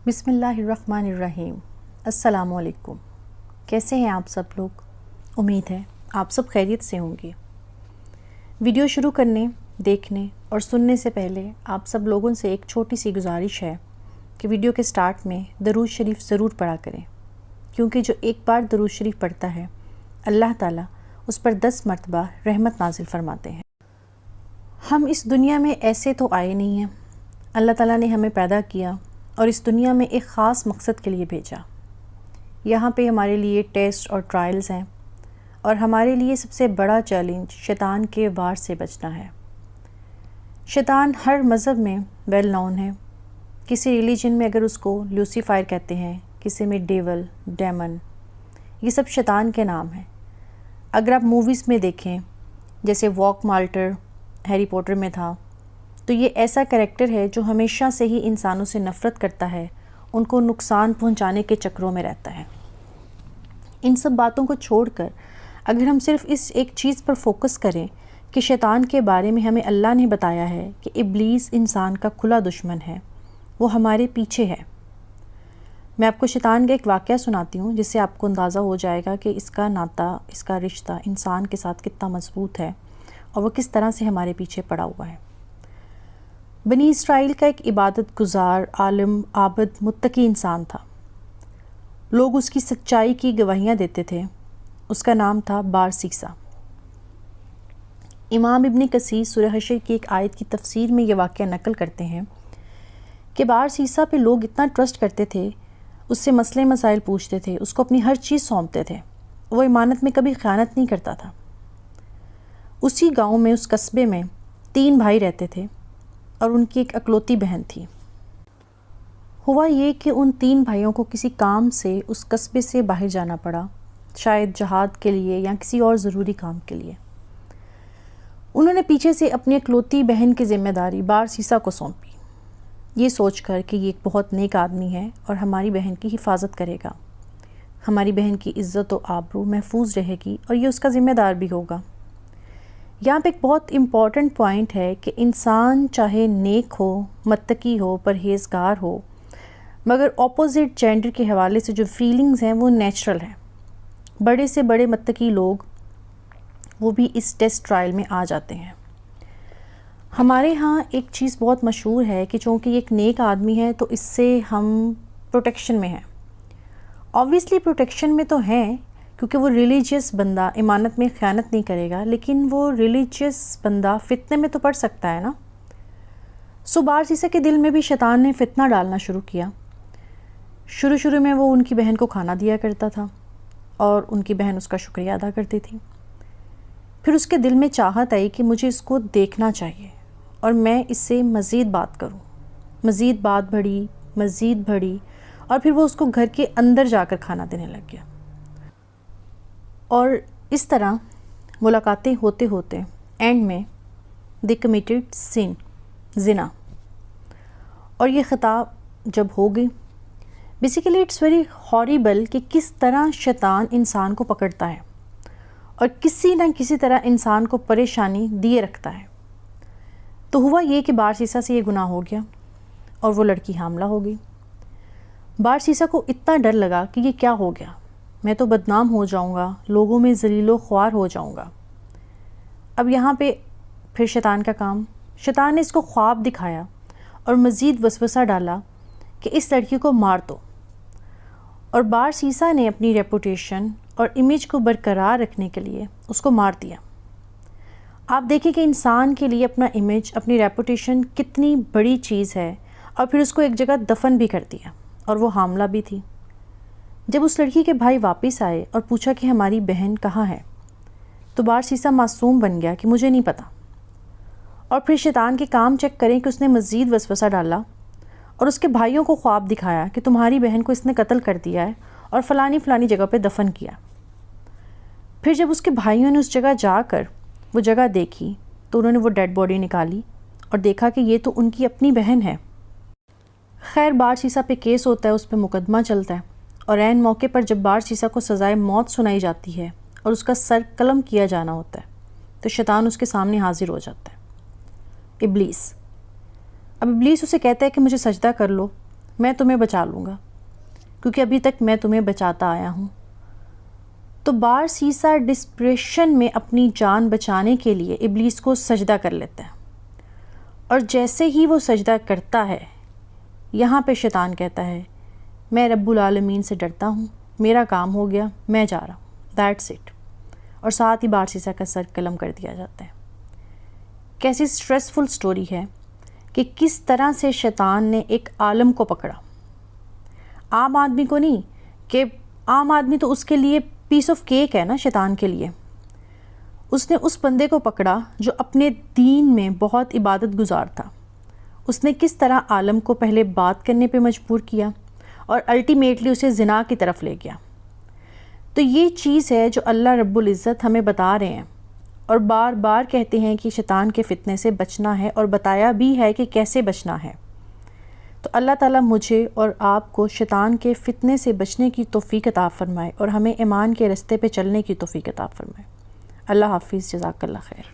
بسم اللہ الرحمن الرحیم۔ السلام علیکم۔ کیسے ہیں آپ سب لوگ؟ امید ہے آپ سب خیریت سے ہوں گے۔ ویڈیو شروع کرنے، دیکھنے اور سننے سے پہلے آپ سب لوگوں سے ایک چھوٹی سی گزارش ہے کہ ویڈیو کے سٹارٹ میں درود شریف ضرور پڑھا کریں، کیونکہ جو ایک بار درود شریف پڑھتا ہے اللہ تعالیٰ اس پر 10 مرتبہ رحمت نازل فرماتے ہیں۔ ہم اس دنیا میں ایسے تو آئے نہیں ہیں، اللہ تعالیٰ نے ہمیں پیدا کیا اور اس دنیا میں ایک خاص مقصد کے لیے بھیجا۔ یہاں پہ ہمارے لیے ٹیسٹ اور ٹرائلز ہیں، اور ہمارے لیے سب سے بڑا چیلنج شیطان کے وار سے بچنا ہے۔ شیطان ہر مذہب میں ویل نون ہے۔ کسی ریلیجن میں اگر اس کو لوسیفر کہتے ہیں، کسی میں ڈیول، ڈیمن، یہ سب شیطان کے نام ہیں۔ اگر آپ موویز میں دیکھیں، جیسے واک مالٹر ہیری پوٹر میں تھا، تو یہ ایسا کریکٹر ہے جو ہمیشہ سے ہی انسانوں سے نفرت کرتا ہے، ان کو نقصان پہنچانے کے چکروں میں رہتا ہے۔ ان سب باتوں کو چھوڑ کر اگر ہم صرف اس ایک چیز پر فوکس کریں کہ شیطان کے بارے میں ہمیں اللہ نے بتایا ہے کہ ابلیس انسان کا کھلا دشمن ہے، وہ ہمارے پیچھے ہے۔ میں آپ کو شیطان کا ایک واقعہ سناتی ہوں جس سے آپ کو اندازہ ہو جائے گا کہ اس کا ناطہ، اس کا رشتہ انسان کے ساتھ کتنا مضبوط ہے اور وہ کس طرح سے ہمارے پیچھے پڑا ہوا ہے۔ بنی اسرائیل کا ایک عبادت گزار، عالم، عابد، متقی انسان تھا۔ لوگ اس کی سچائی کی گواہیاں دیتے تھے۔ اس کا نام تھا بارسیسا۔ امام ابن کثیر سورہ حشر کی ایک آیت کی تفسیر میں یہ واقعہ نقل کرتے ہیں کہ بارسیسا پہ لوگ اتنا ٹرسٹ کرتے تھے، اس سے مسئلے مسائل پوچھتے تھے، اس کو اپنی ہر چیز سونپتے تھے۔ وہ امانت میں کبھی خیانت نہیں کرتا تھا۔ اسی گاؤں میں، اس قصبے میں 3 بھائی رہتے تھے اور ان کی ایک اکلوتی بہن تھی۔ ہوا یہ کہ ان 3 بھائیوں کو کسی کام سے اس قصبے سے باہر جانا پڑا، شاید جہاد کے لیے یا کسی اور ضروری کام کے لیے۔ انہوں نے پیچھے سے اپنی اکلوتی بہن کی ذمہ داری بارسیسا کو سونپی، یہ سوچ کر کہ یہ ایک بہت نیک آدمی ہے اور ہماری بہن کی حفاظت کرے گا، ہماری بہن کی عزت و آبرو محفوظ رہے گی اور یہ اس کا ذمہ دار بھی ہوگا۔ یہاں پہ ایک بہت امپورٹنٹ پوائنٹ ہے کہ انسان چاہے نیک ہو، متقی ہو، پرہیزگار ہو، مگر اپوزٹ جینڈر کے حوالے سے جو فیلنگز ہیں وہ نیچرل ہیں۔ بڑے سے بڑے متقی لوگ وہ بھی اس ٹیسٹ ٹرائل میں آ جاتے ہیں۔ ہمارے ہاں ایک چیز بہت مشہور ہے کہ چونکہ یہ ایک نیک آدمی ہے تو اس سے ہم پروٹیکشن میں ہیں۔ آبویسلی پروٹیکشن میں تو ہیں کیونکہ وہ ریلیجیس بندہ امانت میں خیانت نہیں کرے گا، لیکن وہ ریلیجیس بندہ فتنے میں تو پڑ سکتا ہے نا۔ بارسیسا کے دل میں بھی شیطان نے فتنہ ڈالنا شروع کیا۔ شروع میں وہ ان کی بہن کو کھانا دیا کرتا تھا اور ان کی بہن اس کا شکریہ ادا کرتی تھی۔ پھر اس کے دل میں چاہت آئی کہ مجھے اس کو دیکھنا چاہیے اور میں اس سے مزید بات کروں۔ مزید بات بڑھی اور پھر وہ اس کو گھر کے اندر جا کر کھانا دینے لگ گیا، اور اس طرح ملاقاتیں ہوتے ہوتے اینڈ میں دے کمیٹڈ سن، زنا۔ اور یہ خطا جب ہو گئی، بیسیکلی اٹس ویری ہاریبل کہ کس طرح شیطان انسان کو پکڑتا ہے اور کسی نہ کسی طرح انسان کو پریشانی دیے رکھتا ہے۔ تو ہوا یہ کہ بارسیسا سے یہ گناہ ہو گیا اور وہ لڑکی حاملہ ہو گئی۔ بارسیسا کو اتنا ڈر لگا کہ یہ کیا ہو گیا، میں تو بدنام ہو جاؤں گا، لوگوں میں ذلیل و خوار ہو جاؤں گا۔ اب یہاں پہ پھر شیطان کا کام، شیطان نے اس کو خواب دکھایا اور مزید وسوسہ ڈالا کہ اس لڑکی کو مار دو، اور بارسیسا نے اپنی ریپوٹیشن اور امیج کو برقرار رکھنے کے لیے اس کو مار دیا۔ آپ دیکھیں کہ انسان کے لیے اپنا امیج، اپنی ریپوٹیشن کتنی بڑی چیز ہے، اور پھر اس کو ایک جگہ دفن بھی کر دیا، اور وہ حاملہ بھی تھی۔ جب اس لڑکی کے بھائی واپس آئے اور پوچھا کہ ہماری بہن کہاں ہے، تو بارسیسا معصوم بن گیا کہ مجھے نہیں پتا۔ اور پھر شیطان کے کام چیک کریں کہ اس نے مزید وسوسہ ڈالا اور اس کے بھائیوں کو خواب دکھایا کہ تمہاری بہن کو اس نے قتل کر دیا ہے اور فلانی جگہ پہ دفن کیا۔ پھر جب اس کے بھائیوں نے اس جگہ جا کر وہ جگہ دیکھی تو انہوں نے وہ ڈیڈ باڈی نکالی اور دیکھا کہ یہ تو ان کی اپنی بہن ہے۔ خیر بارسیسا پہ کیس ہوتا ہے، اس پہ مقدمہ چلتا ہے، اور عین موقع پر جب بارسیسا کو سزائے موت سنائی جاتی ہے اور اس کا سر قلم کیا جانا ہوتا ہے تو شیطان اس کے سامنے حاضر ہو جاتا ہے، ابلیس۔ اب ابلیس اسے کہتا ہے کہ مجھے سجدہ کر لو، میں تمہیں بچا لوں گا کیونکہ ابھی تک میں تمہیں بچاتا آیا ہوں۔ تو بار سیسا ڈسپریشن میں اپنی جان بچانے کے لیے ابلیس کو سجدہ کر لیتا ہے، اور جیسے ہی وہ سجدہ کرتا ہے یہاں پہ شیطان کہتا ہے میں رب العالمین سے ڈرتا ہوں، میرا کام ہو گیا، میں جا رہا ہوں، دیٹس اٹ، اور ساتھ ہی بار سیسا کا سر قلم کر دیا جاتا ہے۔ کیسی سٹریسفل سٹوری ہے کہ کس طرح سے شیطان نے ایک عالم کو پکڑا، عام آدمی کو نہیں، کہ عام آدمی تو اس کے لیے پیس آف کیک ہے نا شیطان کے لیے۔ اس نے اس بندے کو پکڑا جو اپنے دین میں بہت عبادت گزار تھا۔ اس نے کس طرح عالم کو پہلے بات کرنے پہ مجبور کیا اور الٹیمیٹلی اسے زنا کی طرف لے گیا۔ تو یہ چیز ہے جو اللہ رب العزت ہمیں بتا رہے ہیں، اور بار بار کہتے ہیں کہ شیطان کے فتنے سے بچنا ہے، اور بتایا بھی ہے کہ کیسے بچنا ہے۔ تو اللہ تعالیٰ مجھے اور آپ کو شیطان کے فتنے سے بچنے کی توفیق عطا فرمائے، اور ہمیں ایمان کے رستے پہ چلنے کی توفیق عطا فرمائے۔ اللہ حافظ، جزاک اللہ خیر۔